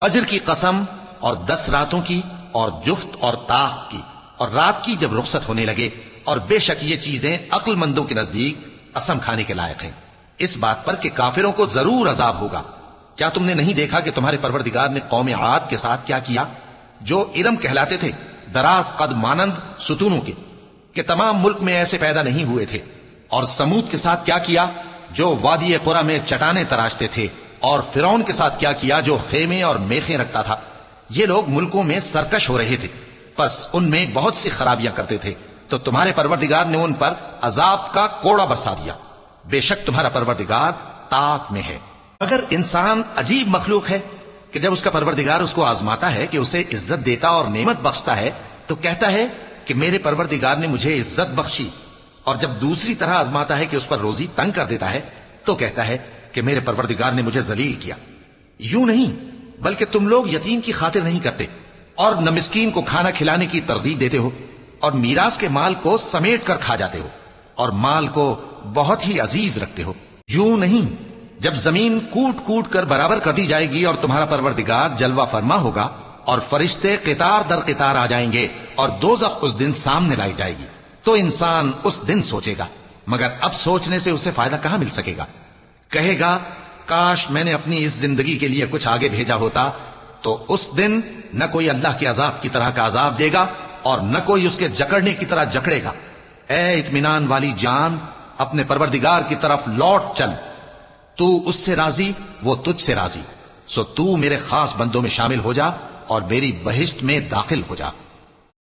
فجر کی قسم اور 10 راتوں کی اور جفت اور طاق کی اور رات کی جب رخصت ہونے لگے، اور بے شک یہ چیزیں عقل مندوں کے نزدیک قسم کھانے کے لائق ہیں، اس بات پر کہ کافروں کو ضرور عذاب ہوگا۔ کیا تم نے نہیں دیکھا کہ تمہارے پروردگار نے قوم عاد کے ساتھ کیا کیا، جو ارم کہلاتے تھے، دراز قد مانند ستونوں کے، کہ تمام ملک میں ایسے پیدا نہیں ہوئے تھے؟ اور سمود کے ساتھ کیا کیا، جو وادی قرا میں چٹانیں تراشتے تھے؟ اور فرعون کے ساتھ کیا کیا، جو خیمے اور میخیں رکھتا تھا؟ یہ لوگ ملکوں میں سرکش ہو رہے تھے، پس ان میں بہت سی خرابیاں کرتے تھے، تو تمہارے پروردگار نے ان پر عذاب کا کوڑا برسا دیا۔ بے شک تمہارا پروردگار طاق میں ہے۔ اگر انسان عجیب مخلوق ہے کہ جب اس کا پروردگار اس کو آزماتا ہے، کہ اسے عزت دیتا اور نعمت بخشتا ہے، تو کہتا ہے کہ میرے پروردگار نے مجھے عزت بخشی، اور جب دوسری طرح آزماتا ہے کہ اس پر روزی تنگ کر دیتا ہے، تو کہتا ہے کہ میرے پروردگار نے مجھے ذلیل کیا۔ یوں نہیں، بلکہ تم لوگ یتیم کی خاطر نہیں کرتے، اور نہ مسکین کو کھانا کھلانے کی ترغیب دیتے ہو، اور میراث کے مال کو سمیٹ کر کھا جاتے ہو، اور مال کو بہت ہی عزیز رکھتے ہو۔ یوں نہیں، جب زمین کوٹ کوٹ کر برابر کر دی جائے گی اور تمہارا پروردگار جلوہ فرما ہوگا، اور فرشتے قطار در قطار آ جائیں گے، اور دوزخ اس دن سامنے لائی جائے گی، تو انسان اس دن سوچے گا، مگر اب سوچنے سے اسے فائدہ کہاں مل سکے گا؟ کہے گا کاش میں نے اپنی اس زندگی کے لیے کچھ آگے بھیجا ہوتا، تو اس دن نہ کوئی اللہ کے عذاب کی طرح کا عذاب دے گا، اور نہ کوئی اس کے جکڑنے کی طرح جکڑے گا۔ اے اطمینان والی جان، اپنے پروردگار کی طرف لوٹ چل، تو اس سے راضی، وہ تجھ سے راضی، سو تو میرے خاص بندوں میں شامل ہو جا اور میری بہشت میں داخل ہو جا۔